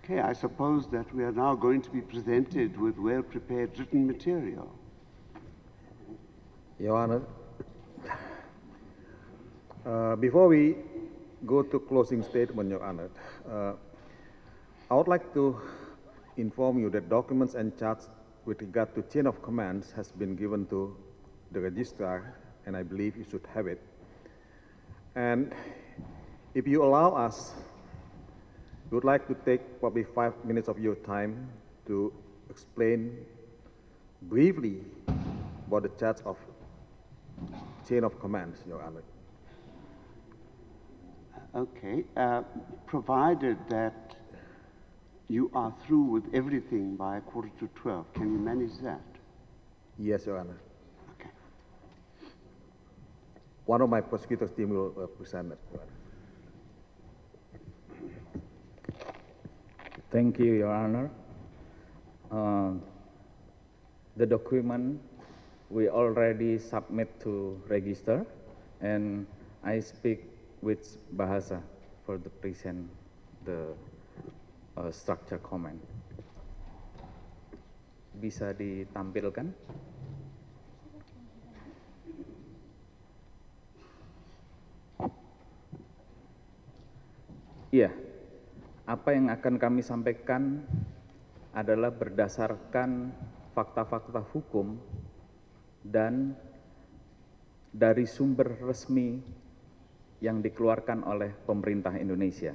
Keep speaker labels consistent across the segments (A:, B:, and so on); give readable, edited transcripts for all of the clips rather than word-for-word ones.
A: Okay, I suppose that we are now going to be presented with well-prepared written material.
B: Your Honor, before we go to closing statement, Your Honor, I would like to inform you that documents and charts with regard to chain of commands has been given to the registrar, and I believe you should have it. And if you allow us, we would like to take probably 5 minutes of your time to explain briefly about the charts of chain of commands, Your Honor.
A: Okay, provided that you are through with everything by 11:45, can you manage that?
B: Yes, Your Honor.
A: Okay.
B: One of my prosecutors team will present it, Your Honor.
C: Thank you, Your Honor. The document we already submit to register, and I speak with Bahasa for the present the structure comment. Bisa ditampilkan? Iya. Apa yang akan kami sampaikan adalah berdasarkan fakta-fakta hukum dan dari sumber resmi yang dikeluarkan oleh pemerintah Indonesia.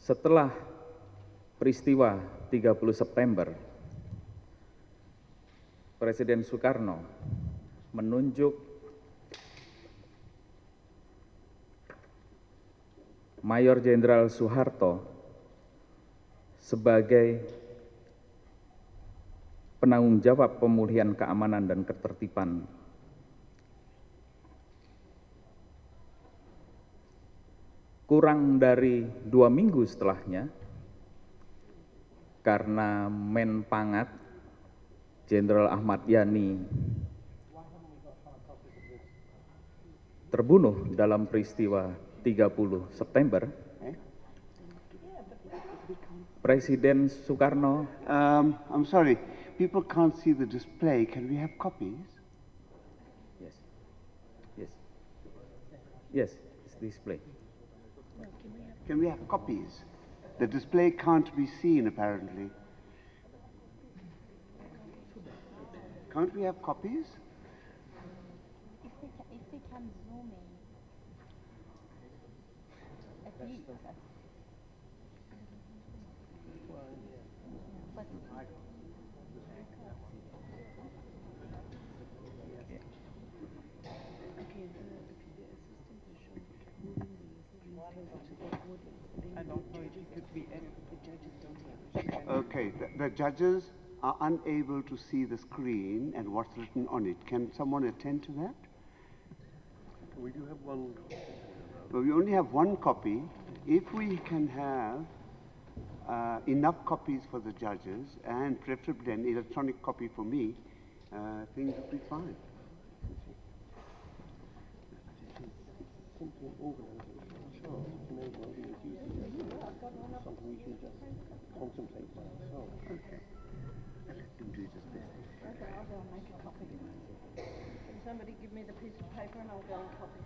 C: Setelah peristiwa 30 September, Presiden Soekarno menunjuk Mayor Jenderal Soeharto sebagai penanggung jawab pemulihan keamanan dan ketertiban. Kurang dari 2 minggu setelahnya, karena Menpangat Jenderal Ahmad Yani terbunuh dalam peristiwa 30 September, Presiden Soekarno.
A: I'm sorry, people can't see the display. Can we have copies?
C: Yes, yes, yes, it's display.
A: Can we have copies? The display can't be seen, apparently. Can't we have copies?
D: If they can zoom in, at least. But
E: I don't know if it could be the judges don't have.
A: Okay, the judges are unable to see the screen and what's written on it. Can someone attend to that?
F: We do have one.
A: Well, we only have one copy. If we can have enough copies for the judges and preferably an electronic copy for me, things would be fine.
F: Something organized. Sure, it may well be as easy as something we should just contemplate by ourselves.
A: Okay. Let them do it as best they can.
D: okay, I'll go and make a copy. Can somebody give me the piece of paper and I'll go and copy?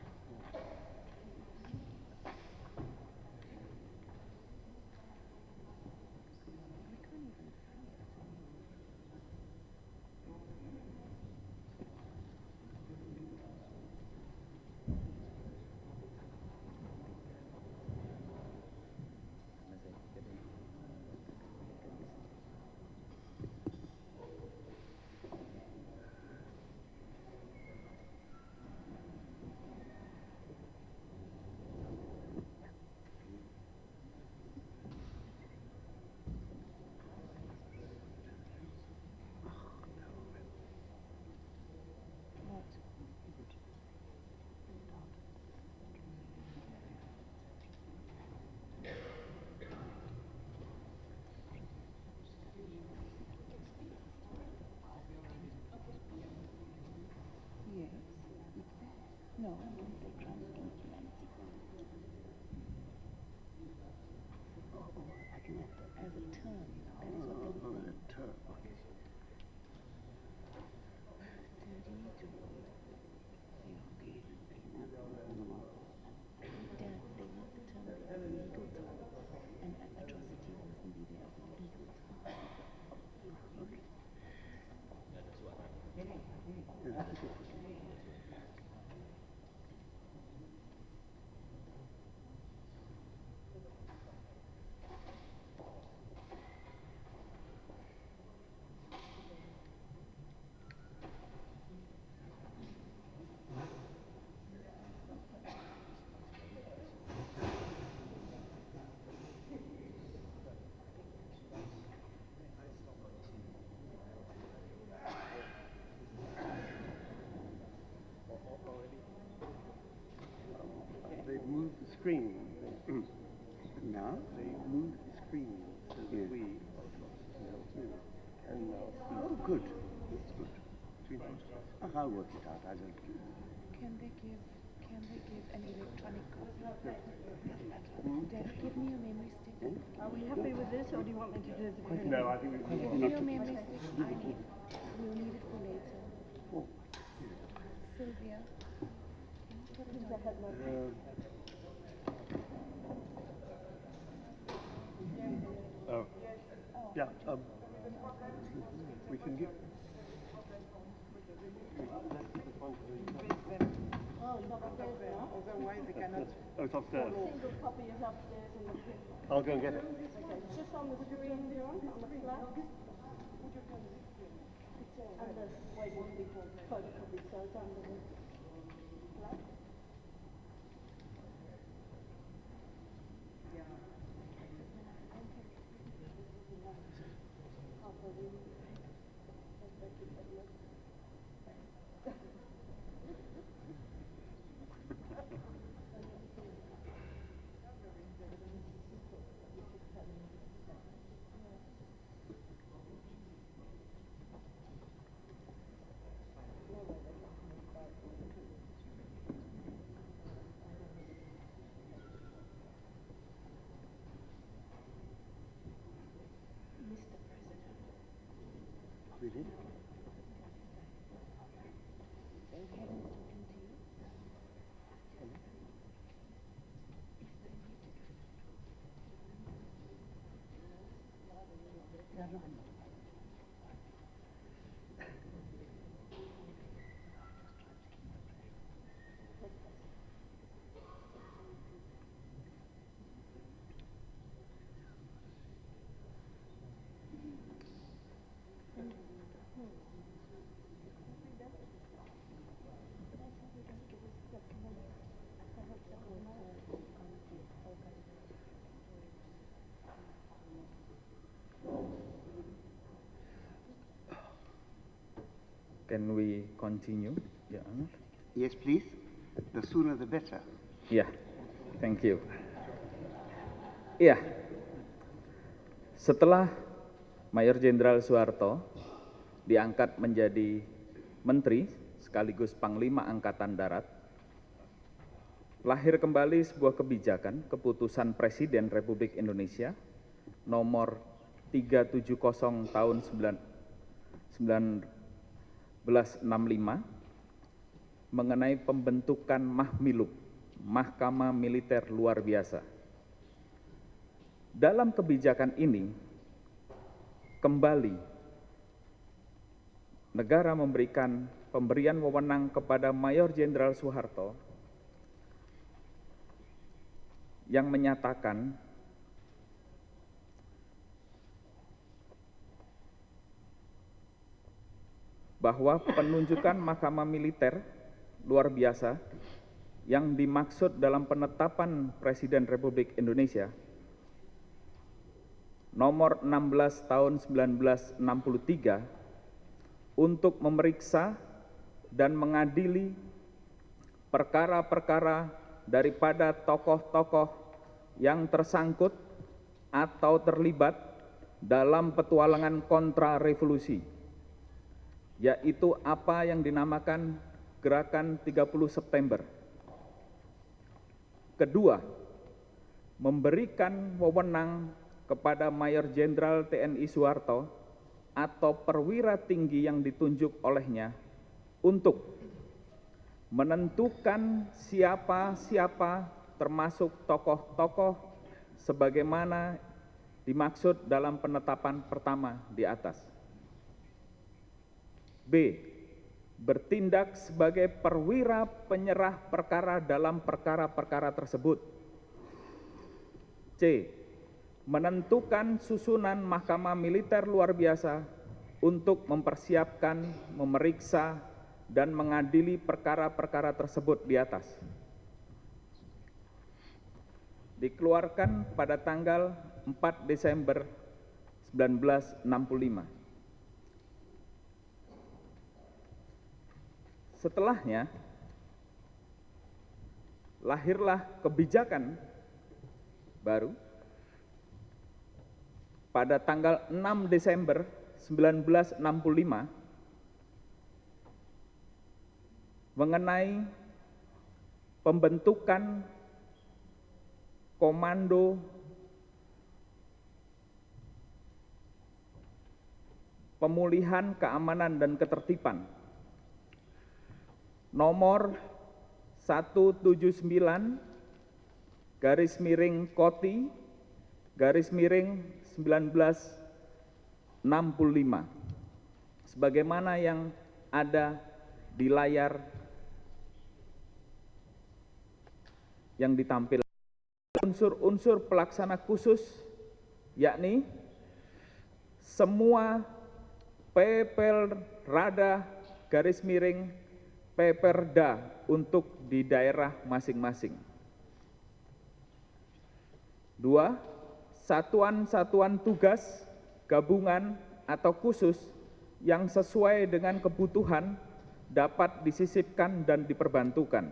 A: Good. That's good. I'll work it out. I don't.
E: Can they give an electronic copy? Dad, give me your memory stick.
D: Are we happy with this, or do you want me to do the
F: No, I think we
E: Give me your memory stick. We'll need it for later.
F: Oh.
E: Sylvia, can you put it on?
F: Oh. Yeah, we can give.
D: Oh, it's upstairs now. Otherwise, they cannot.
F: Oh, it's upstairs.
D: Single copy is upstairs in the print.
F: I'll go and get it.
D: Okay, it's just on the screen, John, on the flat. Under, wait, it won't be called photocopy, so it's under the flat.
A: Really?
C: Can we continue, Your Honor?
A: Yes, please. The sooner the better.
C: Ya, thank you. Iya, setelah Mayor Jenderal Soeharto diangkat menjadi Menteri sekaligus Panglima Angkatan Darat, lahir kembali sebuah kebijakan keputusan Presiden Republik Indonesia nomor 370 tahun 1965 mengenai pembentukan Mahmilub, Mahkamah Militer Luar Biasa. Dalam kebijakan ini, kembali negara memberikan pemberian wewenang kepada Mayor Jenderal Soeharto yang menyatakan bahwa penunjukan Mahkamah Militer Luar Biasa yang dimaksud dalam penetapan Presiden Republik Indonesia nomor 16 tahun 1963 untuk memeriksa dan mengadili perkara-perkara daripada tokoh-tokoh yang tersangkut atau terlibat dalam petualangan kontra revolusi, yaitu apa yang dinamakan Gerakan 30 September. Kedua, memberikan wewenang kepada Mayor Jenderal TNI Soeharto atau perwira tinggi yang ditunjuk olehnya untuk menentukan siapa-siapa termasuk tokoh-tokoh sebagaimana dimaksud dalam penetapan pertama di atas. B. Bertindak sebagai perwira penyerah perkara dalam perkara-perkara tersebut. C. Menentukan susunan Mahkamah Militer Luar Biasa untuk mempersiapkan, memeriksa, dan mengadili perkara-perkara tersebut di atas. Dikeluarkan pada tanggal 4 Desember 1965. Setelahnya, lahirlah kebijakan baru pada tanggal 6 Desember 1965 mengenai pembentukan komando pemulihan keamanan dan ketertiban nomor 179-Koti-1965 sebagaimana yang ada di layar yang ditampilkan. Unsur-unsur pelaksana khusus yakni semua Peperda Peperda untuk di daerah masing-masing. 2. Satuan-satuan tugas gabungan atau khusus yang sesuai dengan kebutuhan dapat disisipkan dan diperbantukan.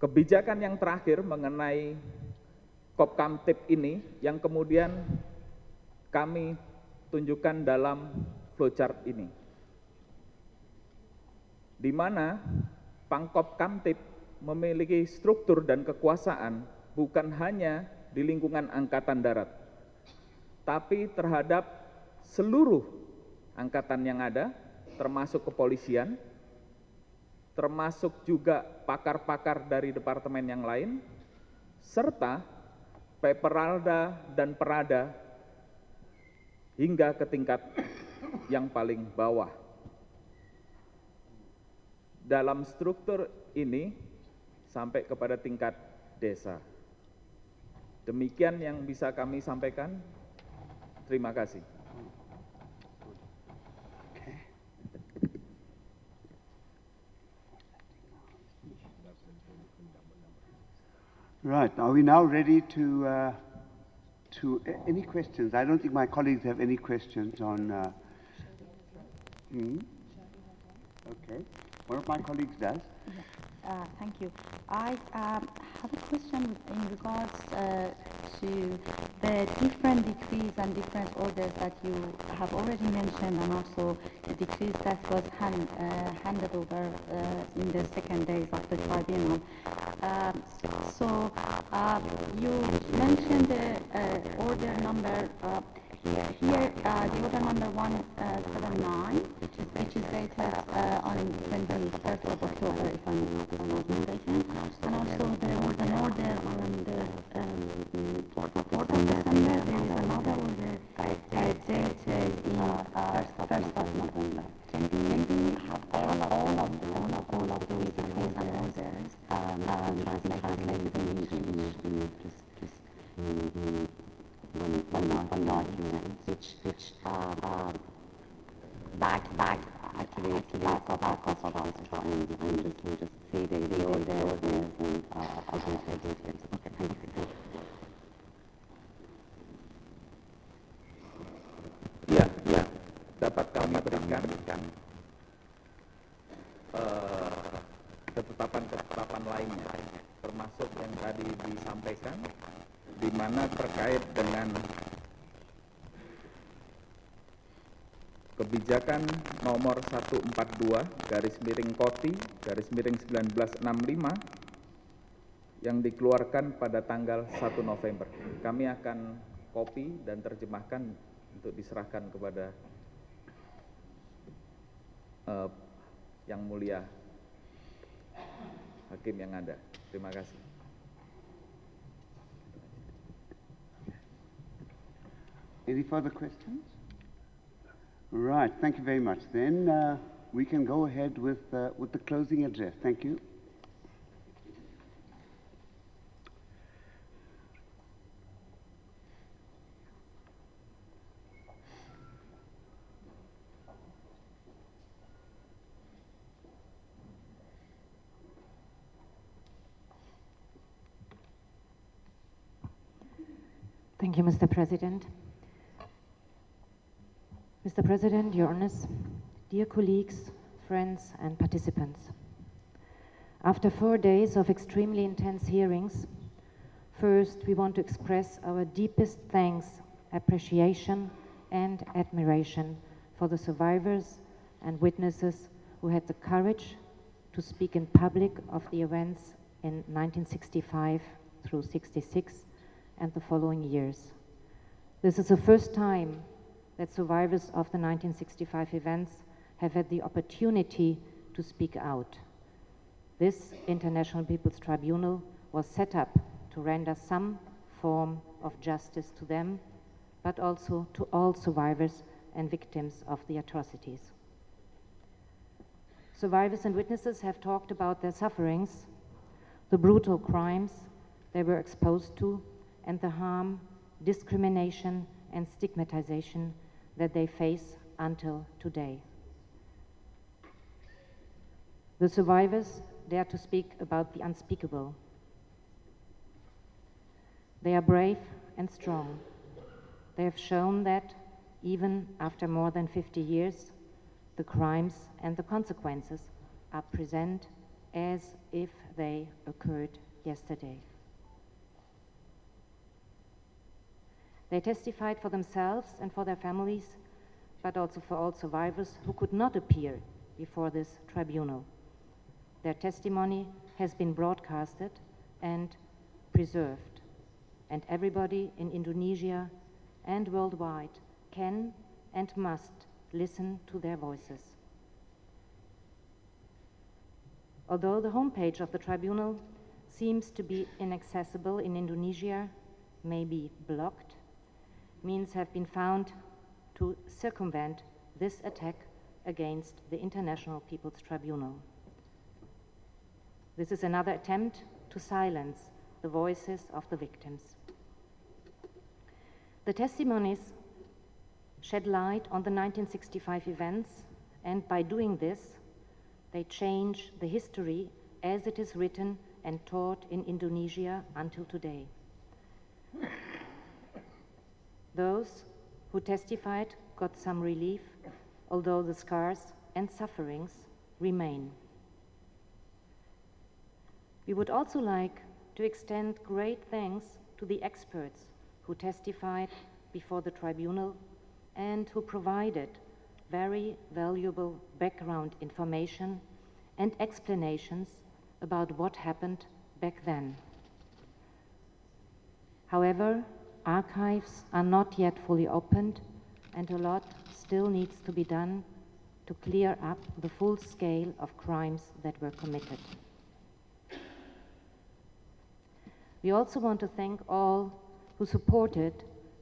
C: Kebijakan yang terakhir mengenai Kopkamtib ini yang kemudian kami tunjukkan dalam flowchart ini, di mana Pangkopkamtib memiliki struktur dan kekuasaan bukan hanya di lingkungan Angkatan Darat, tapi terhadap seluruh angkatan yang ada, termasuk kepolisian, termasuk juga pakar-pakar dari departemen yang lain, serta Peperalda dan Perada hingga ke tingkat yang paling bawah. Dalam struktur ini sampai kepada tingkat desa. Demikian yang bisa kami sampaikan. Terima kasih.
A: Right. Are we now ready to any questions? I don't think my colleagues have any questions on. Okay. One of my colleagues does.
G: Thank you. I have a question in regards to the different decrees and different orders that you have already mentioned, and also the decrees that was handed over in the second days of the tribunal. You mentioned the order number. Here, the order number 179, which is dated on 21st of October, if I'm not mistaken, and also there was an order on the 4th of December. There is another order dated in 1st of November. Can we have all of those decrees and orders translated in English? One document which back actually back of and just see the orders and alternative details. Okay, thank you.
C: Ya, dapat kami berikan ketetapan lainnya, termasuk yang tadi disampaikan, di mana terkait dengan kebijakan nomor 142/Koti/1965 yang dikeluarkan pada tanggal 1 November. Kami akan copy dan terjemahkan untuk diserahkan kepada yang mulia hakim yang ada. Terima kasih.
A: Any further questions? Right, thank you very much. Then we can go ahead with the closing address. Thank you.
H: Thank you, Mr. President. Mr. President, Your Honors, dear colleagues, friends, and participants. After 4 days of extremely intense hearings, First, we want to express our deepest thanks, appreciation, and admiration for the survivors and witnesses who had the courage to speak in public of the events in 1965 through 66 and the following years. This is the first time that survivors of the 1965 events have had the opportunity to speak out. This International People's Tribunal was set up to render some form of justice to them, but also to all survivors and victims of the atrocities. Survivors and witnesses have talked about their sufferings, the brutal crimes they were exposed to, and the harm, discrimination, and stigmatization that they face until today. The survivors dare to speak about the unspeakable. They are brave and strong. They have shown that, even after more than 50 years, the crimes and the consequences are present as if they occurred yesterday. They testified for themselves and for their families, but also for all survivors who could not appear before this tribunal. Their testimony has been broadcasted and preserved, and everybody in Indonesia and worldwide can and must listen to their voices. Although the homepage of the tribunal seems to be inaccessible in Indonesia, maybe blocked, means have been found to circumvent this attack against the International People's Tribunal. This is another attempt to silence the voices of the victims. The testimonies shed light on the 1965 events, and by doing this, they change the history as it is written and taught in Indonesia until today. Those who testified got some relief, although the scars and sufferings remain. We would also like to extend great thanks to the experts who testified before the tribunal and who provided very valuable background information and explanations about what happened back then. However, archives are not yet fully opened, and a lot still needs to be done to clear up the full scale of crimes that were committed. We also want to thank all who supported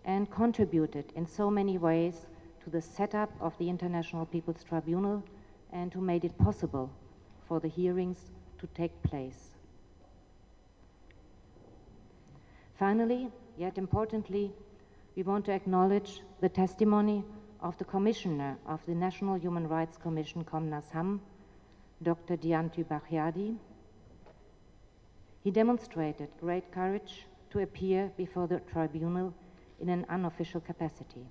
H: and contributed in so many ways to the setup of the International People's Tribunal and who made it possible for the hearings to take place. Finally, yet importantly, we want to acknowledge the testimony of the Commissioner of the National Human Rights Commission, Komnas HAM, Dr. Dianty Bachyadi. He demonstrated great courage to appear before the tribunal in an unofficial capacity.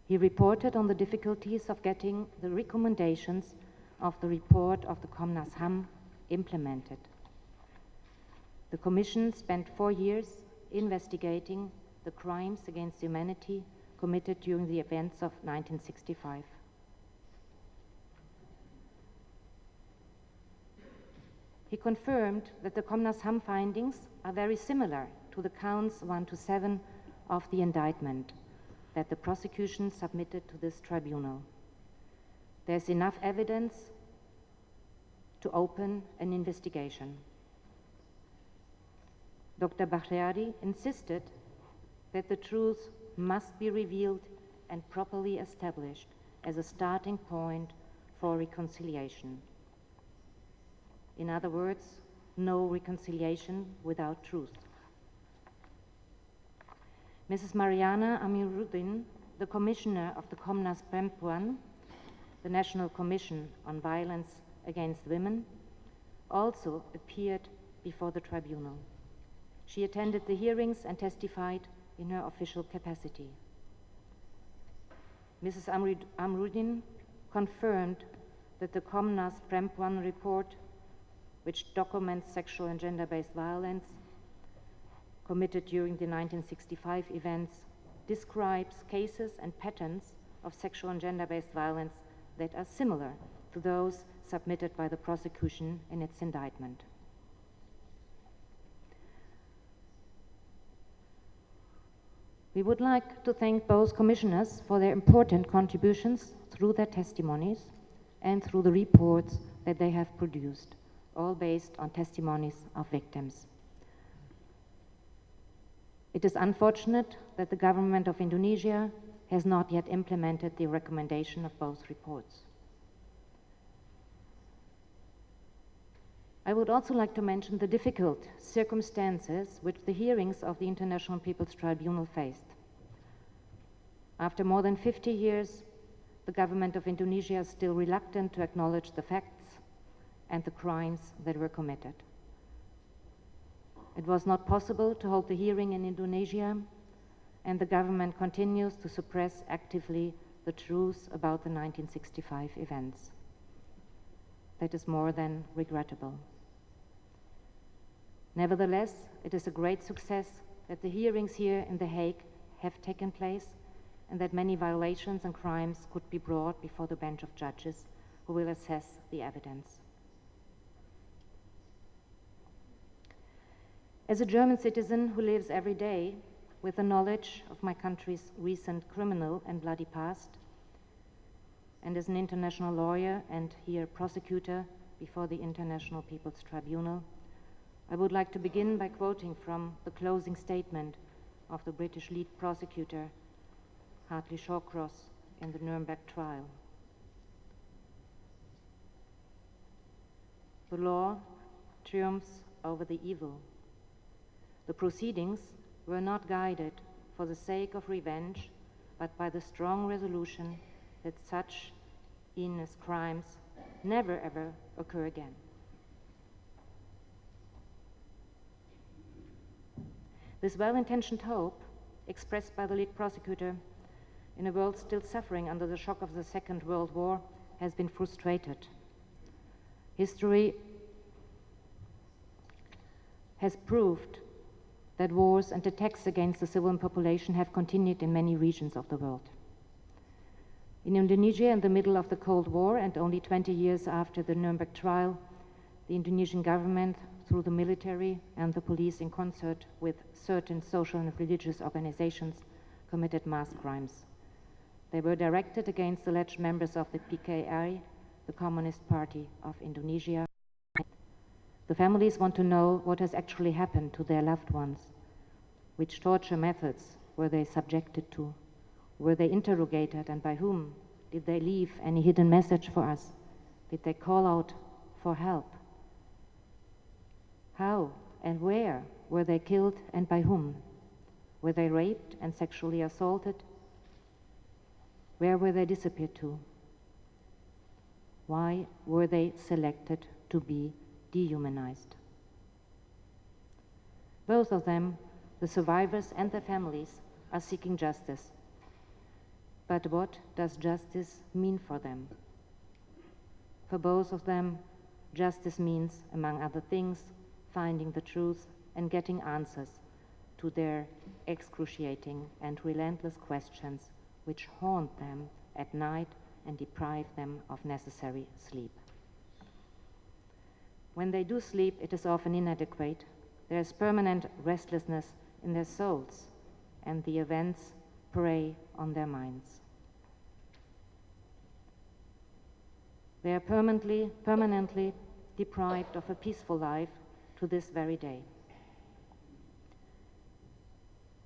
H: He reported on the difficulties of getting the recommendations of the report of the Komnas HAM implemented. The Commission spent 4 years investigating the crimes against humanity committed during the events of 1965. He confirmed that the Komnas HAM findings are very similar to the counts 1 to 7 of the indictment that the prosecution submitted to this tribunal. There's enough evidence to open an investigation. Dr. Bachyadi insisted that the truth must be revealed and properly established as a starting point for reconciliation. In other words, no reconciliation without truth. Mrs. Mariana Amiruddin, the commissioner of the Komnas Perempuan, the National Commission on Violence Against Women, also appeared before the tribunal. She attended the hearings and testified in her official capacity. Mrs. Amiruddin confirmed that the Komnas Perempuan report which documents sexual and gender-based violence committed during the 1965 events, describes cases and patterns of sexual and gender-based violence that are similar to those submitted by the prosecution in its indictment. We would like to thank both commissioners for their important contributions through their testimonies and through the reports that they have produced, all based on testimonies of victims. It is unfortunate that the government of Indonesia has not yet implemented the recommendation of both reports. I would also like to mention the difficult circumstances which the hearings of the International People's Tribunal faced. After more than 50 years, the government of Indonesia is still reluctant to acknowledge the facts and the crimes that were committed. It was not possible to hold the hearing in Indonesia, and the government continues to suppress actively the truth about the 1965 events. That is more than regrettable. Nevertheless, it is a great success that the hearings here in The Hague have taken place and that many violations and crimes could be brought before the bench of judges who will assess the evidence. As a German citizen who lives every day with the knowledge of my country's recent criminal and bloody past, and as an international lawyer and here prosecutor before the International People's Tribunal, I would like to begin by quoting from the closing statement of the British lead prosecutor, Hartley Shawcross, in the Nuremberg trial. The law triumphs over the evil. The proceedings were not guided for the sake of revenge, but by the strong resolution that such heinous crimes never ever occur again. This well-intentioned hope, expressed by the lead prosecutor in a world still suffering under the shock of the Second World War, has been frustrated. History has proved that wars and attacks against the civilian population have continued in many regions of the world. In Indonesia, in the middle of the Cold War and only 20 years after the Nuremberg trial, the Indonesian government, through the military and the police in concert with certain social and religious organizations, committed mass crimes. They were directed against alleged members of the PKI, the Communist Party of Indonesia. The families want to know what has actually happened to their loved ones. Which torture methods were they subjected to? Were they interrogated, and by whom? Did they leave any hidden message for us? Did they call out for help? How and where were they killed, and by whom? Were they raped and sexually assaulted? Where were they disappeared to? Why were they selected to be dehumanized? Both of them, the survivors and their families, are seeking justice. But what does justice mean for them? For both of them, justice means, among other things, finding the truth and getting answers to their excruciating and relentless questions which haunt them at night and deprive them of necessary sleep. When they do sleep, it is often inadequate. There is permanent restlessness in their souls, and the events prey on their minds. They are permanently deprived of a peaceful life to this very day.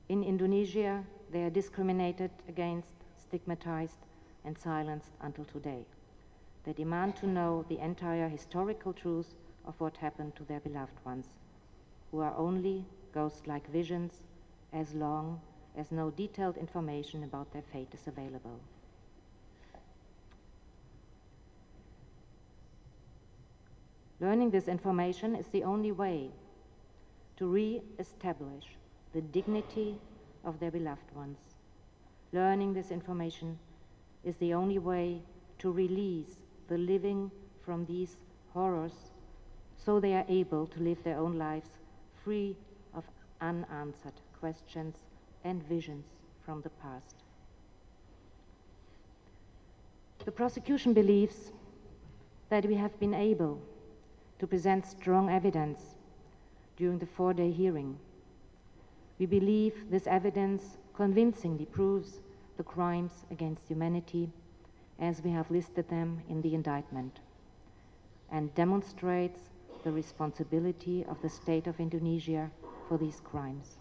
H: In Indonesia, they are discriminated against, stigmatized, and silenced until today. They demand to know the entire historical truth of what happened to their beloved ones, who are only ghost-like visions as long as no detailed information about their fate is available. Learning this information is the only way to re-establish the dignity of their beloved ones. Learning this information is the only way to release the living from these horrors so they are able to live their own lives free of unanswered questions and visions from the past. The prosecution believes that we have been able to present strong evidence during the 4-day hearing. We believe this evidence convincingly proves the crimes against humanity as we have listed them in the indictment, and demonstrates the responsibility of the state of Indonesia for these crimes.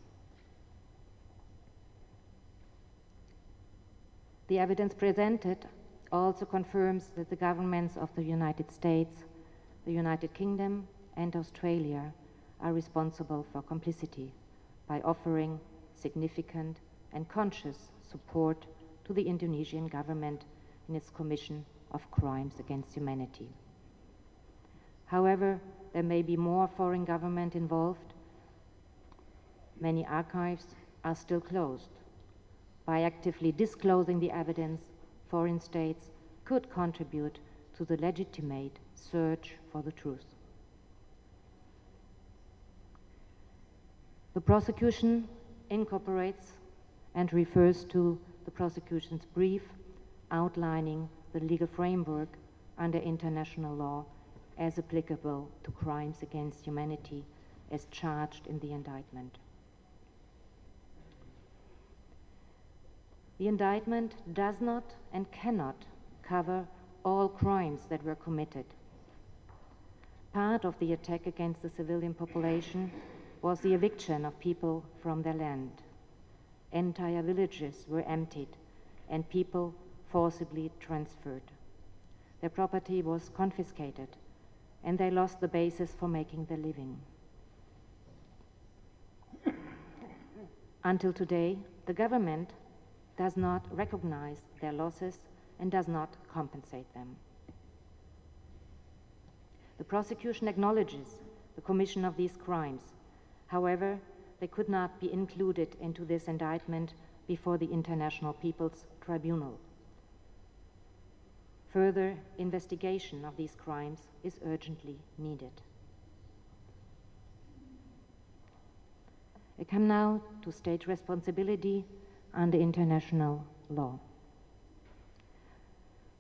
H: The evidence presented also confirms that the governments of the United States, the United Kingdom, and Australia are responsible for complicity by offering significant and conscious support to the Indonesian government in its commission of crimes against humanity. However, there may be more foreign government involved. Many archives are still closed. By actively disclosing the evidence, foreign states could contribute to the legitimate search for the truth. The prosecution incorporates and refers to the prosecution's brief outlining the legal framework under international law as applicable to crimes against humanity as charged in the indictment. The indictment does not and cannot cover all crimes that were committed. Part of the attack against the civilian population was the eviction of people from their land. Entire villages were emptied and people forcibly transferred. Their property was confiscated and they lost the basis for making their living. Until today, the government does not recognize their losses and does not compensate them. The prosecution acknowledges the commission of these crimes. However, they could not be included into this indictment before the International People's Tribunal. Further investigation of these crimes is urgently needed. I come now to state responsibility under international law.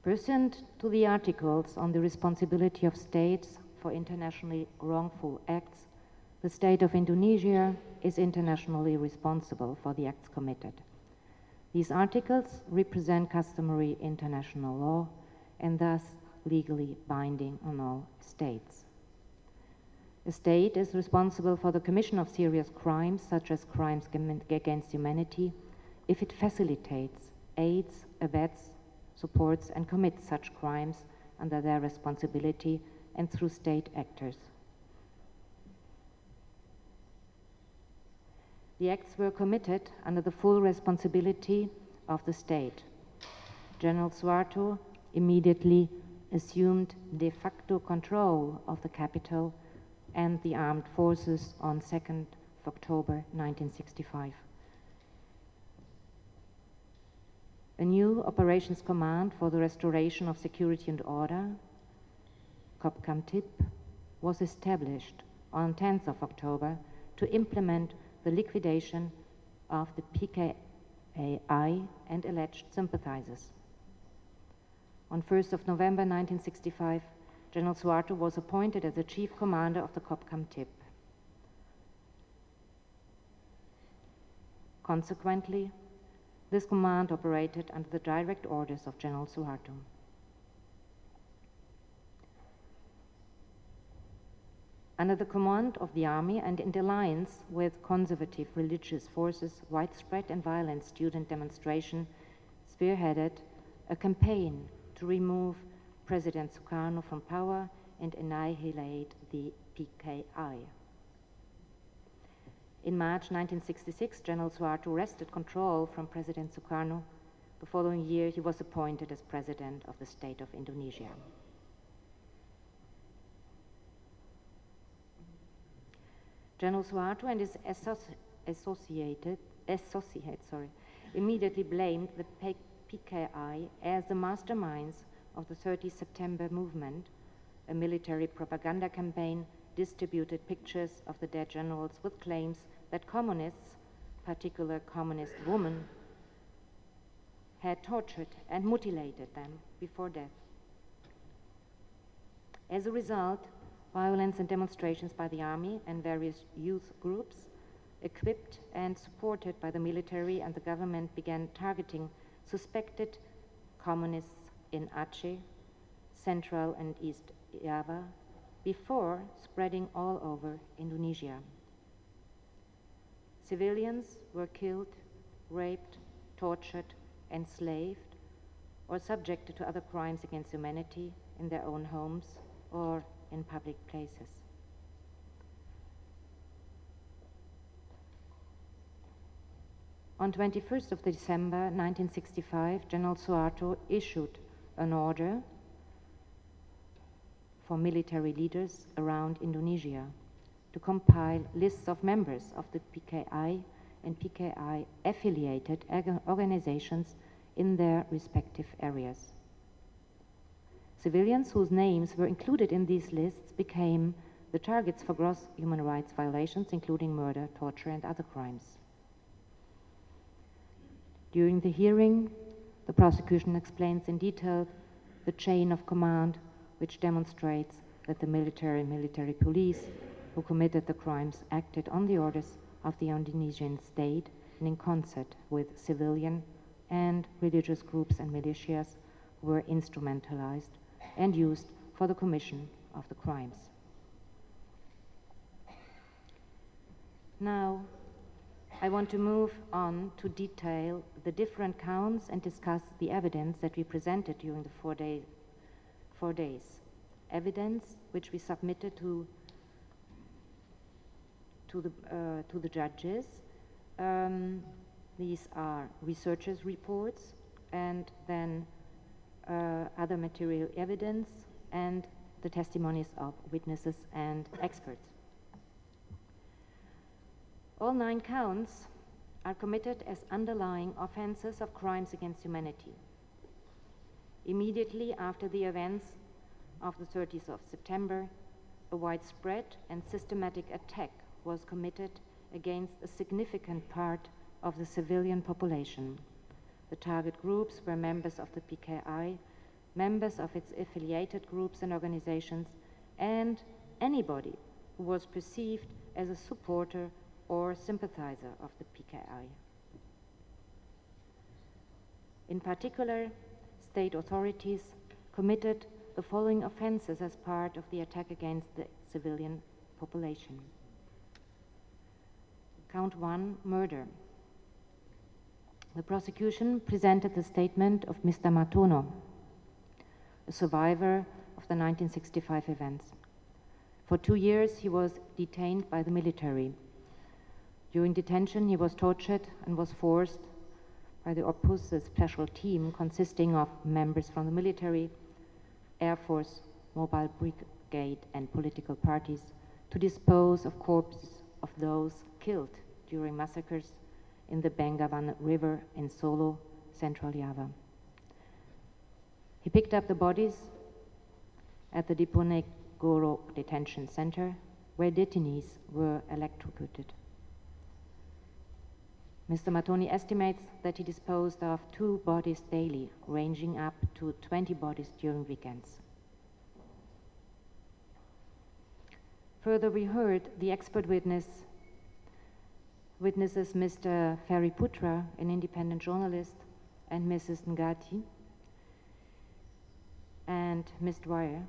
H: Pursuant to the articles on the responsibility of states for internationally wrongful acts, the state of Indonesia is internationally responsible for the acts committed. These articles represent customary international law and thus legally binding on all states. A state is responsible for the commission of serious crimes, such as crimes against humanity, if it facilitates, aids, abets, supports, and commits such crimes under their responsibility and through state actors. The acts were committed under the full responsibility of the state. General Suharto immediately assumed de facto control of the capital and the armed forces on 2nd of October 1965. A new operations command for the restoration of security and order, Kopkamtip, was established on 10th of October to implement the liquidation of the PKI and alleged sympathizers. On 1st of November 1965, General Suharto was appointed as the chief commander of the Kopkamtip. Consequently, this command operated under the direct orders of General Suharto. Under the command of the army and in alliance with conservative religious forces, widespread and violent student demonstration spearheaded a campaign to remove President Sukarno from power and annihilate the PKI. In March 1966, General Suharto wrested control from President Sukarno. The following year, he was appointed as President of the State of Indonesia. General Suharto and his associates immediately blamed the PKI as the masterminds of the 30 September movement, a military propaganda campaign distributed pictures of the dead generals with claims that communists, particular communist women, had tortured and mutilated them before death. As a result, violence and demonstrations by the army and various youth groups, equipped and supported by the military and the government, began targeting suspected communists in Aceh, Central and East Java, before spreading all over Indonesia. Civilians were killed, raped, tortured, enslaved, or subjected to other crimes against humanity in their own homes or in public places. On 21st of December 1965, General Suharto issued an order for military leaders around Indonesia to compile lists of members of the PKI and PKI-affiliated organizations in their respective areas. Civilians whose names were included in these lists became the targets for gross human rights violations, including murder, torture, and other crimes. During the hearing, the prosecution explains in detail the chain of command, which demonstrates that the military police who committed the crimes acted on the orders of the Indonesian state and in concert with civilian and religious groups and militias who were instrumentalized and used for the commission of the crimes. Now, I want to move on to detail the different counts and discuss the evidence that we presented during the 4 days. Evidence which we submitted to the judges. These are researchers' reports and then other material evidence and the testimonies of witnesses and experts. All 9 counts are committed as underlying offenses of crimes against humanity. Immediately after the events of the 30th of September, a widespread and systematic attack was committed against a significant part of the civilian population. The target groups were members of the PKI, members of its affiliated groups and organizations, and anybody who was perceived as a supporter or sympathizer of the PKI. In particular, state authorities committed the following offenses as part of the attack against the civilian population. Count 1, murder. The prosecution presented the statement of Mr. Matono, a survivor of the 1965 events. For 2 years, he was detained by the military. During detention, he was tortured and was forced by the Opus, a special team consisting of members from the military, Air Force, Mobile Brigade, and political parties, to dispose of corpses of those killed during massacres in the Bengawan River in Solo, Central Java. He picked up the bodies at the Diponegoro detention center, where detainees were electrocuted. Mr. Matoni estimates that he disposed of 2 bodies daily, ranging up to 20 bodies during weekends. Further, we heard the expert witnesses Mr. Ferry Putra, an independent journalist, and Mrs. Ngati, and Ms. Dwyer,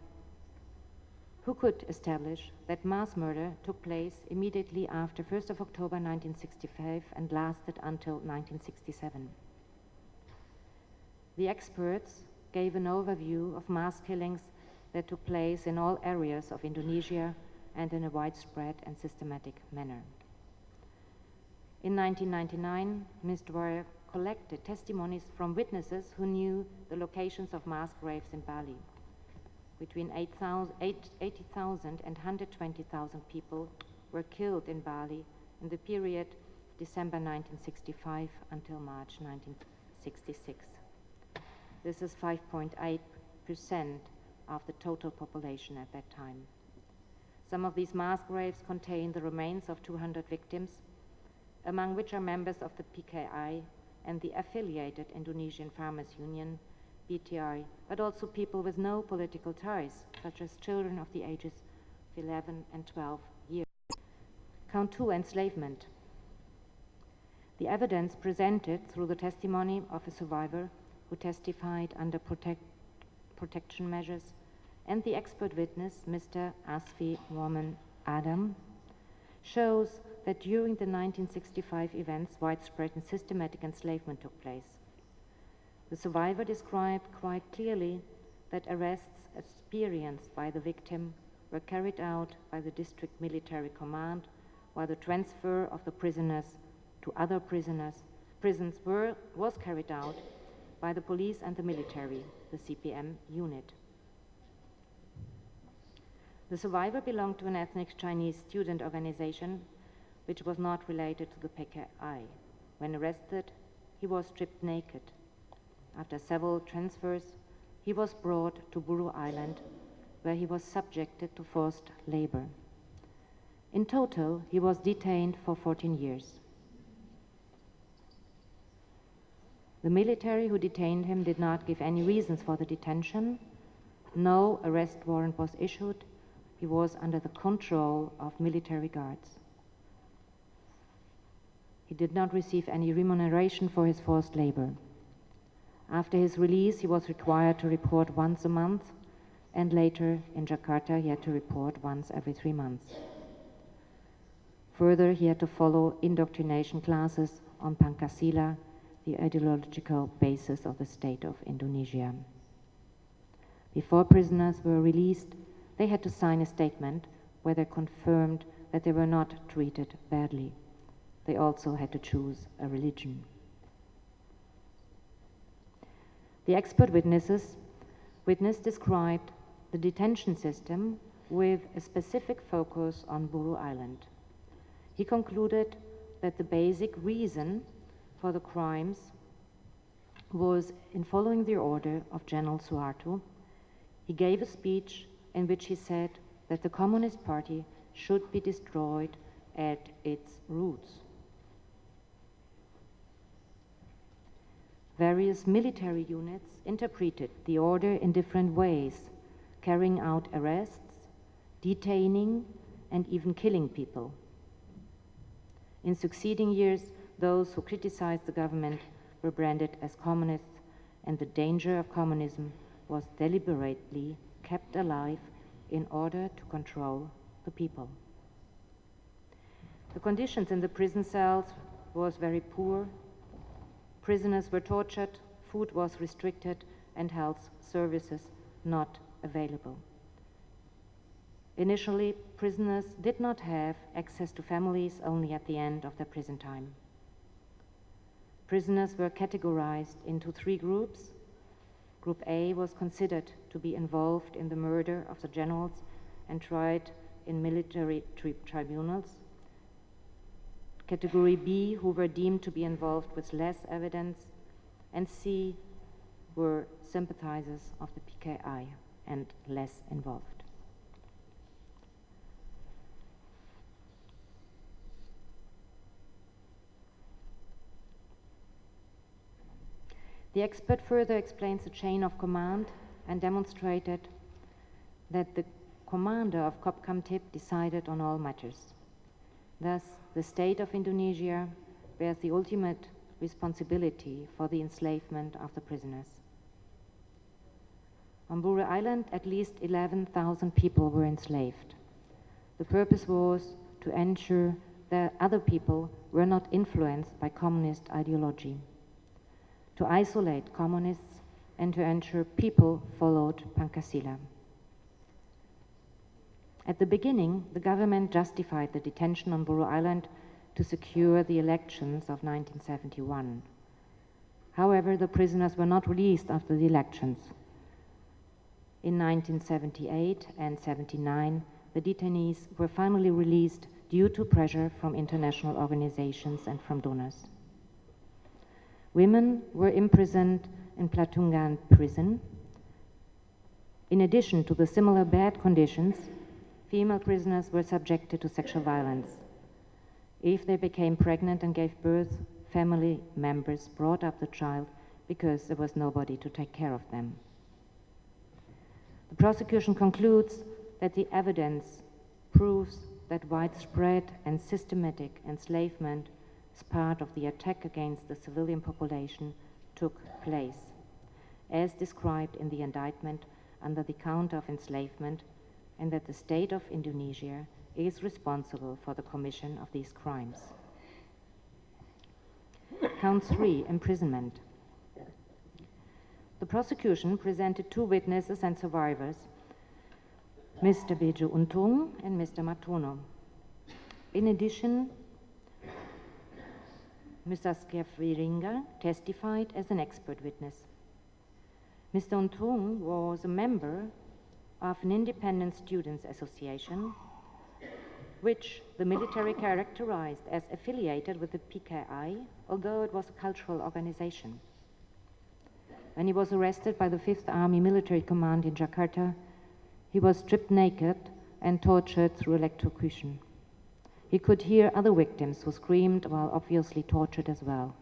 H: who could establish that mass murder took place immediately after 1st of October 1965 and lasted until 1967. The experts gave an overview of mass killings that took place in all areas of Indonesia and in a widespread and systematic manner. In 1999, Ms. Dwyer collected testimonies from witnesses who knew the locations of mass graves in Bali. Between 80,000 and 120,000 people were killed in Bali in the period December 1965 until March 1966. This is 5.8% of the total population at that time. Some of these mass graves contain the remains of 200 victims, among which are members of the PKI and the affiliated Indonesian Farmers Union, BTI, but also people with no political ties, such as children of the ages of 11 and 12 years. Count 2, enslavement. The evidence presented through the testimony of a survivor who testified under protection measures and the expert witness, Mr. Asfi Mohamed Adam, shows that during the 1965 events, widespread and systematic enslavement took place. The survivor described quite clearly that arrests experienced by the victim were carried out by the district military command, while the transfer of the prisoners to other prisons was carried out by the police and the military, the CPM unit. The survivor belonged to an ethnic Chinese student organization which was not related to the PKI. When arrested, he was stripped naked. After several transfers, he was brought to Buru Island, where he was subjected to forced labor. In total, he was detained for 14 years. The military who detained him did not give any reasons for the detention. No arrest warrant was issued. He was under the control of military guards. He did not receive any remuneration for his forced labor. After his release, he was required to report once a month, and later in Jakarta, he had to report once every 3 months. Further, he had to follow indoctrination classes on Pancasila, the ideological basis of the state of Indonesia. Before prisoners were released, they had to sign a statement where they confirmed that they were not treated badly. They also had to choose a religion. The expert witness described the detention system with a specific focus on Buru Island. He concluded that the basic reason for the crimes was in following the order of General Suharto. He gave a speech in which he said that the Communist Party should be destroyed at its roots. Various military units interpreted the order in different ways, carrying out arrests, detaining, and even killing people. In succeeding years, those who criticized the government were branded as communists, and the danger of communism was deliberately kept alive in order to control the people. The conditions in the prison cells was very poor. Prisoners were tortured, food was restricted, and health services not available. Initially, prisoners did not have access to families only at the end of their prison time. Prisoners were categorized into 3 groups. Group A was considered to be involved in the murder of the generals and tried in military tribunals. Category B, who were deemed to be involved with less evidence, and C, were sympathizers of the PKI and less involved. The expert further explains the chain of command and demonstrated that the commander of Kopkamtip decided on all matters. Thus, the state of Indonesia bears the ultimate responsibility for the enslavement of the prisoners. On Buru Island, at least 11,000 people were enslaved. The purpose was to ensure that other people were not influenced by communist ideology, to isolate communists, and to ensure people followed Pancasila. At the beginning, the government justified the detention on Buru Island to secure the elections of 1971. However, the prisoners were not released after the elections. In 1978 and 79, the detainees were finally released due to pressure from international organizations and from donors. Women were imprisoned in Platungan prison. In addition to the similar bad conditions, female prisoners were subjected to sexual violence. If they became pregnant and gave birth, family members brought up the child because there was nobody to take care of them. The prosecution concludes that the evidence proves that widespread and systematic enslavement as part of the attack against the civilian population took place, as described in the indictment under the count of enslavement, and that the state of Indonesia is responsible for the commission of these crimes. Count 3, imprisonment. The prosecution presented two witnesses and survivors, Mr. Bejo Untung and Mr. Matono. In addition, Mr. Skefviringa testified as an expert witness. Mr. Untung was a member of an independent students' association, which the military characterized as affiliated with the PKI, although it was a cultural organization. When he was arrested by the 5th Army Military Command in Jakarta, he was stripped naked and tortured through electrocution. He could hear other victims who screamed while obviously tortured as well.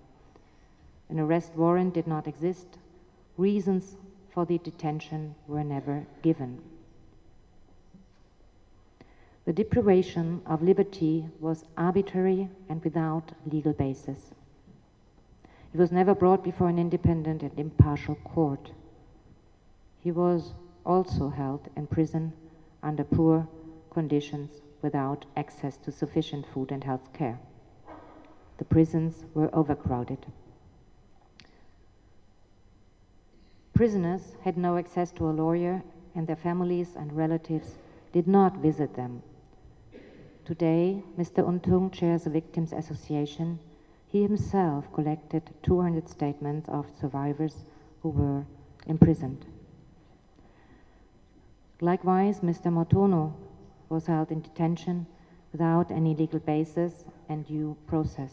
H: An arrest warrant did not exist. Reasons for the detention were never given. The deprivation of liberty was arbitrary and without legal basis. He was never brought before an independent and impartial court. He was also held in prison under poor conditions without access to sufficient food and health care. The prisons were overcrowded. Prisoners had no access to a lawyer, and their families and relatives did not visit them. Today, Mr. Untung chairs a victims' association. He himself collected 200 statements of survivors who were imprisoned. Likewise, Mr. Motono was held in detention without any legal basis and due process.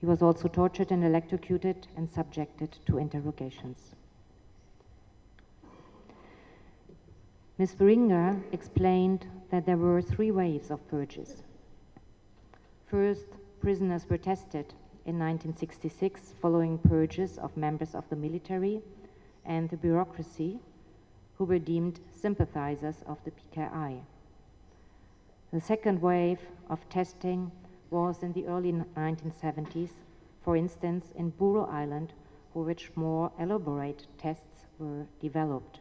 H: He was also tortured and electrocuted and subjected to interrogations. Ms. Veringa explained that there were 3 waves of purges. First, prisoners were tested in 1966 following purges of members of the military and the bureaucracy who were deemed sympathizers of the PKI. The second wave of testing was in the early 1970s, for instance in Buru Island, for which more elaborate tests were developed.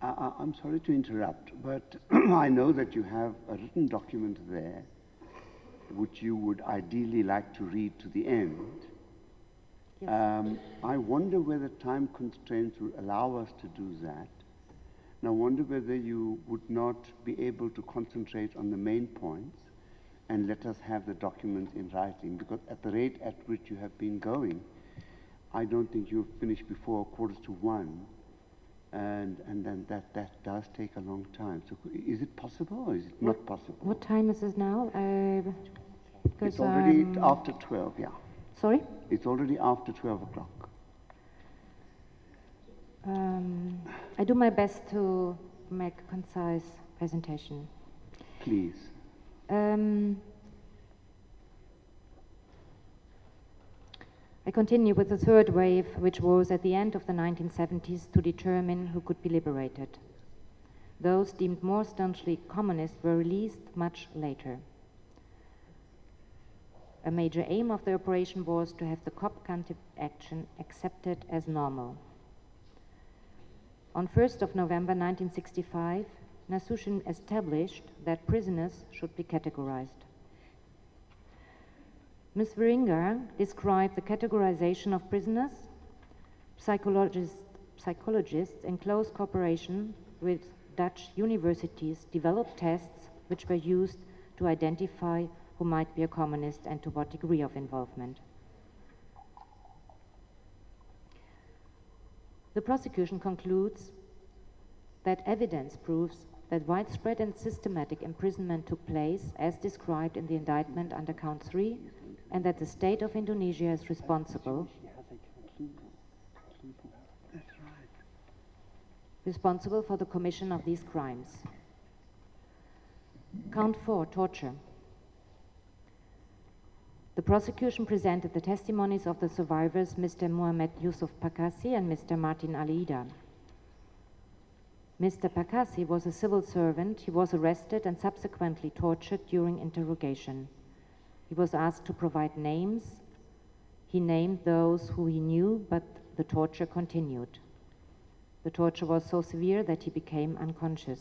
A: I'm sorry to interrupt, but I know that you have a written document there which you would ideally like to read to the end.
H: Yes.
A: I wonder whether time constraints will allow us to do that. And I wonder whether you would not be able to concentrate on the main points and let us have the document in writing, because at the rate at which you have been going, I don't think you'll finish before 1:45. And then that does take a long time. So is it possible or is it not possible?
H: What time is it now?
A: It's already after 12, yeah.
H: Sorry?
A: It's already after 12 o'clock.
H: I do my best to make a concise presentation.
A: Please.
H: I continue with the third wave, which was at the end of the 1970s to determine who could be liberated. Those deemed more staunchly communist were released much later. A major aim of the operation was to have the COP country action accepted as normal. On 1st of November 1965, Nasution established that prisoners should be categorized. Ms. Veringa described the categorization of prisoners. Psychologists in close cooperation with Dutch universities developed tests which were used to identify who might be a communist and to what degree of involvement. The prosecution concludes that evidence proves that widespread and systematic imprisonment took place as described in the indictment under count 3, and that the state of Indonesia is responsible responsible for the commission of these crimes. Count 4, torture. The prosecution presented the testimonies of the survivors, Mr. Mohamed Yusuf Pakassi and Mr. Martin Alida. Mr. Pakassi was a civil servant. He was arrested and subsequently tortured during interrogation. He was asked to provide names. He named those who he knew, but the torture continued. The torture was so severe that he became unconscious.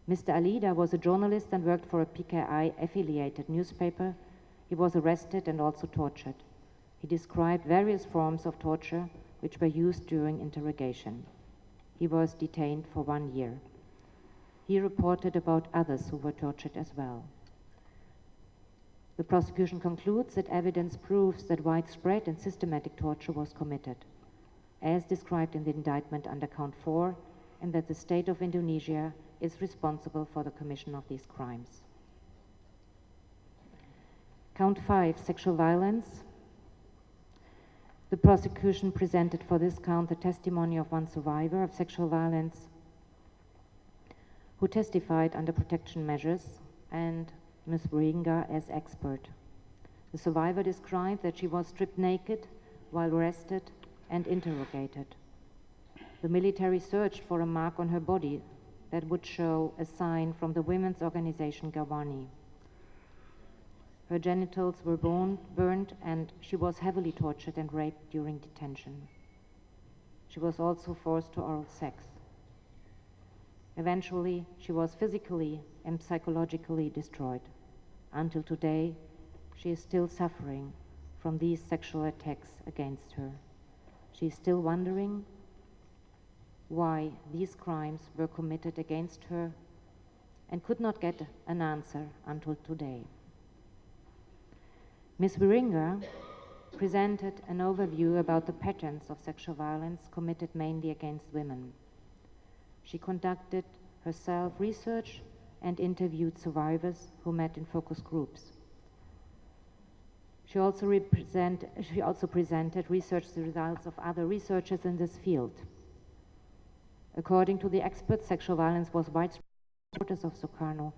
H: Mr. Alida was a journalist and worked for a PKI-affiliated newspaper. He was arrested and also tortured. He described various forms of torture which were used during interrogation. He was detained for 1 year. He reported about others who were tortured as well. The prosecution concludes that evidence proves that widespread and systematic torture was committed, as described in the indictment under Count 4, and that the state of Indonesia is responsible for the commission of these crimes. Count 5, sexual violence. The prosecution presented for this count the testimony of one survivor of sexual violence who testified under protection measures, and Ms. Wieringa as expert. The survivor described that she was stripped naked while arrested and interrogated. The military searched for a mark on her body that would show a sign from the women's organization Gawani. Her genitals were burned and she was heavily tortured and raped during detention. She was also forced to oral sex. Eventually, she was physically and psychologically destroyed. Until today, she is still suffering from these sexual attacks against her. She is still wondering why these crimes were committed against her and could not get an answer until today. Ms. Wieringa presented an overview about the patterns of sexual violence committed mainly against women. She conducted herself research and interviewed survivors who met in focus groups. She also presented research results of other researchers in this field. According to the experts, sexual violence was widespread supporters of Sukarno,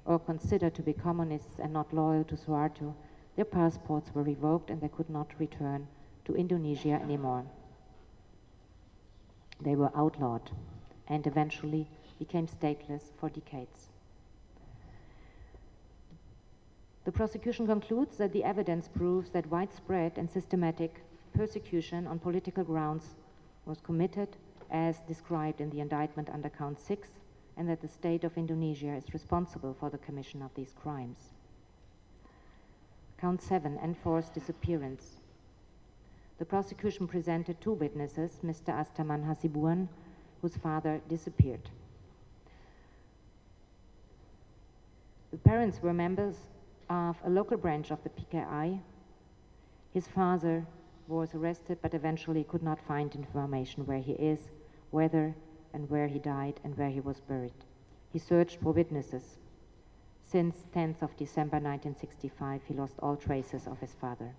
H: or considered to be communists and not loyal to Suharto. Their passports were revoked and they could not return to Indonesia anymore. They were outlawed and eventually became stateless for decades. The prosecution concludes that the evidence proves that widespread and systematic persecution on political grounds was committed as described in the indictment under Count 6, and that the state of Indonesia is responsible for the commission of these crimes. Count 7, enforced disappearance. The prosecution presented two witnesses, Mr. Astaman Hasibuan, whose father disappeared. The parents were members of a local branch of the PKI. His father was arrested but eventually could not find information where he is, whether and where he died and where he was buried. He searched for witnesses. Since 10th of December 1965, he lost all traces of his father.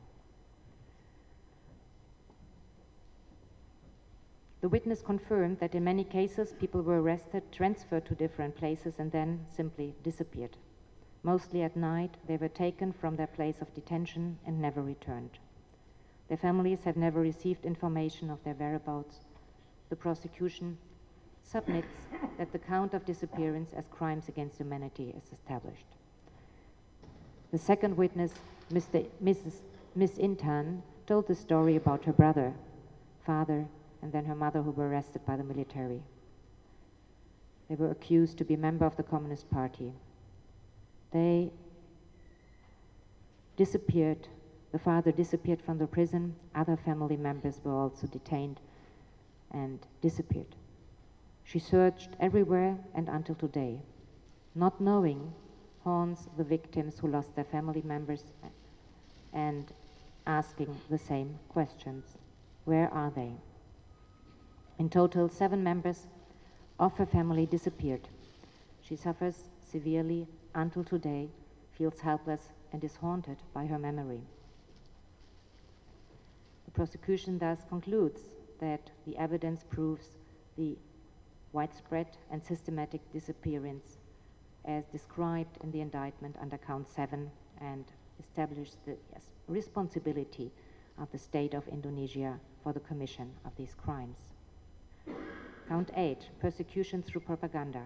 H: The witness confirmed that in many cases people were arrested, transferred to different places and then simply disappeared. Mostly at night, they were taken from their place of detention and never returned. Their families have never received information of their whereabouts. The prosecution submits that the count of disappearance as crimes against humanity is established. The second witness, Miss Intan, told the story about her brother, father, and then her mother, who were arrested by the military. They were accused to be a member of the Communist Party. They disappeared. The father disappeared from the prison. Other family members were also detained and disappeared. She searched everywhere and until today. Not knowing haunts the victims who lost their family members and asking the same questions. Where are they? In total, 7 members of her family disappeared. She suffers severely until today, feels helpless, and is haunted by her memory. The prosecution thus concludes that the evidence proves the widespread and systematic disappearance as described in the indictment under count 7 and established the responsibility of the state of Indonesia for the commission of these crimes. Count 8, persecution through propaganda.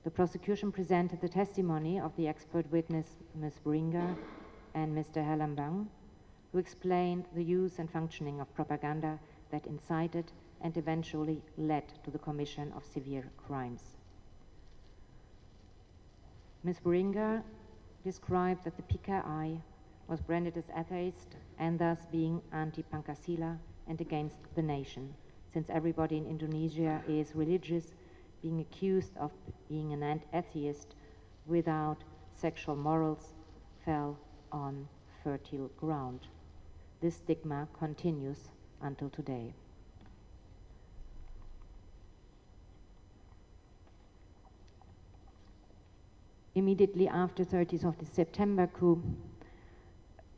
H: The prosecution presented the testimony of the expert witness Ms. Bringa and Mr. Helambang, who explained the use and functioning of propaganda that incited and eventually led to the commission of severe crimes. Ms. Bringa described that the PKI was branded as atheist and thus being anti-Pancasila and against the nation, since everybody in Indonesia is religious. Being accused of being an atheist without sexual morals fell on fertile ground. This stigma continues until today. Immediately after 30th of the September coup,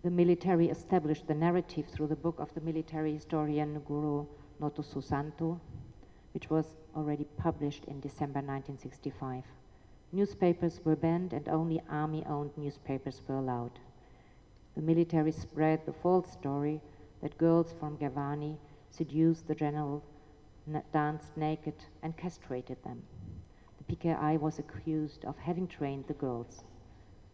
H: the military established the narrative through the book of the military historian Nugroho Noto Susanto, which was already published in December 1965. Newspapers were banned and only army-owned newspapers were allowed. The military spread the false story that girls from Gavani seduced the general, danced naked and castrated them. The PKI was accused of having trained the girls.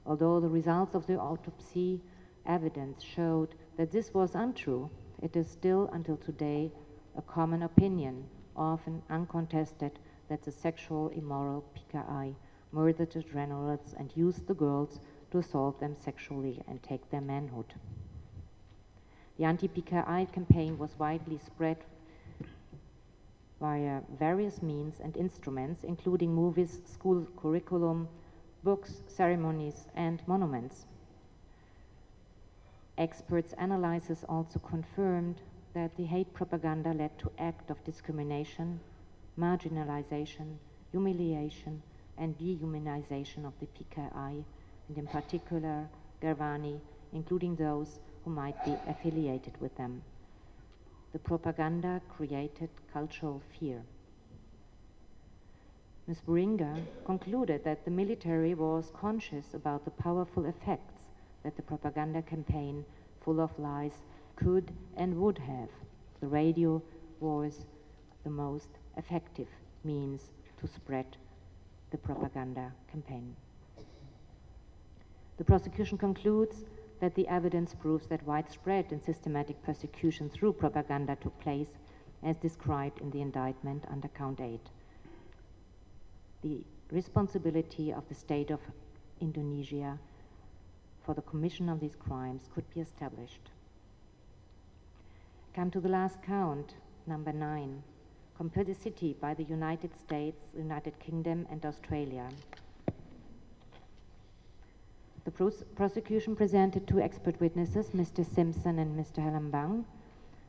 H: Although the results of the autopsy evidence showed that this was untrue, it is still until today a common opinion, often uncontested, that the sexual immoral PKI murdered the generals and used the girls to assault them sexually and take their manhood. The anti-PKI campaign was widely spread via various means and instruments, including movies, school curriculum, books, ceremonies, and monuments. Experts' analysis also confirmed that the hate propaganda led to acts of discrimination, marginalization, humiliation, and dehumanization of the PKI, and in particular Garvani, including those who might be affiliated with them. The propaganda created cultural fear. Ms. Bringa concluded that the military was conscious about the powerful effects that the propaganda campaign, full of lies, could and would have. The radio was the most effective means to spread the propaganda campaign. The prosecution concludes that the evidence proves that widespread and systematic persecution through propaganda took place as described in the indictment under count 8. The responsibility of the state of Indonesia for the commission of these crimes could be established. Come to the last count, number 9, complicity by the United States, United Kingdom, and Australia. The prosecution presented two expert witnesses, Mr. Simpson and Mr. Helambang,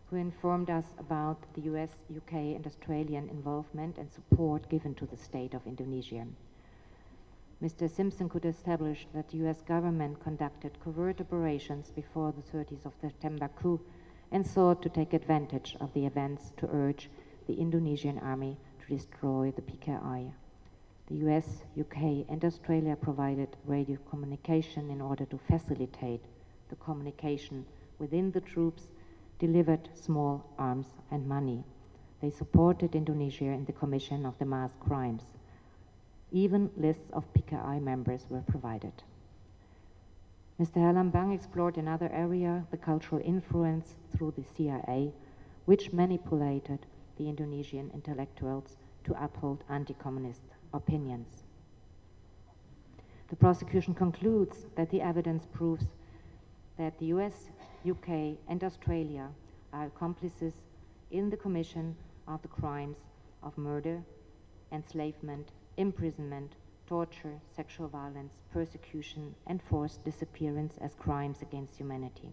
H: who informed us about the US, UK, and Australian involvement and support given to the state of Indonesia. Mr. Simpson could establish that the US government conducted covert operations before the 30th of September coup and sought to take advantage of the events to urge the Indonesian army to destroy the PKI. The US, UK, and Australia provided radio communication in order to facilitate the communication within the troops, delivered small arms and money. They supported Indonesia in the commission of the mass crimes. Even lists of PKI members were provided. Mr. Helambang explored another area, the cultural influence through the CIA, which manipulated the Indonesian intellectuals to uphold anti-communist opinions. The prosecution concludes that the evidence proves that the US, UK, and Australia are accomplices in the commission of the crimes of murder, enslavement, imprisonment, torture, sexual violence, persecution, and forced disappearance as crimes against humanity.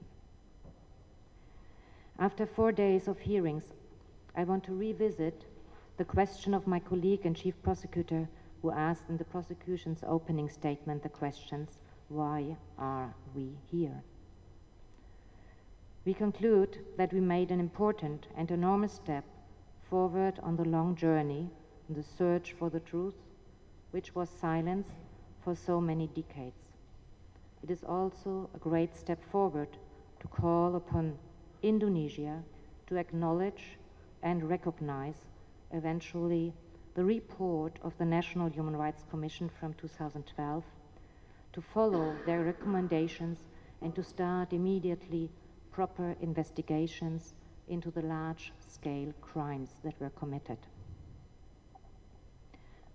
H: After 4 days of hearings, I want to revisit the question of my colleague and chief prosecutor who asked in the prosecution's opening statement the questions, why are we here? We conclude that we made an important and enormous step forward on the long journey in the search for the truth, which was silenced for so many decades. It is also a great step forward to call upon Indonesia to acknowledge and recognize eventually the report of the National Human Rights Commission from 2012, to follow their recommendations and to start immediately proper investigations into the large-scale crimes that were committed.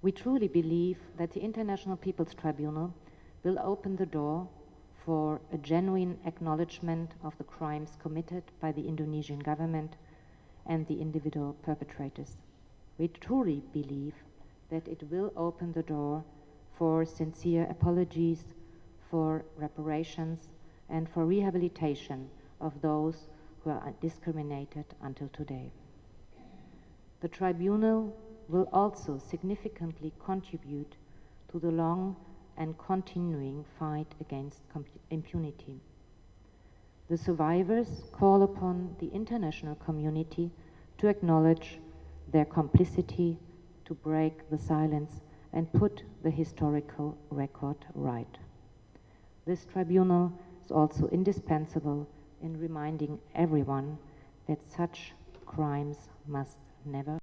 H: We truly believe that the International People's Tribunal will open the door for a genuine acknowledgement of the crimes committed by the Indonesian government and the individual perpetrators. We truly believe that it will open the door for sincere apologies, for reparations, and for rehabilitation of those who are discriminated until today. The Tribunal will also significantly contribute to the long and continuing fight against impunity. The survivors call upon the international community to acknowledge their complicity, to break the silence, and put the historical record right. This tribunal is also indispensable in reminding everyone that such crimes must never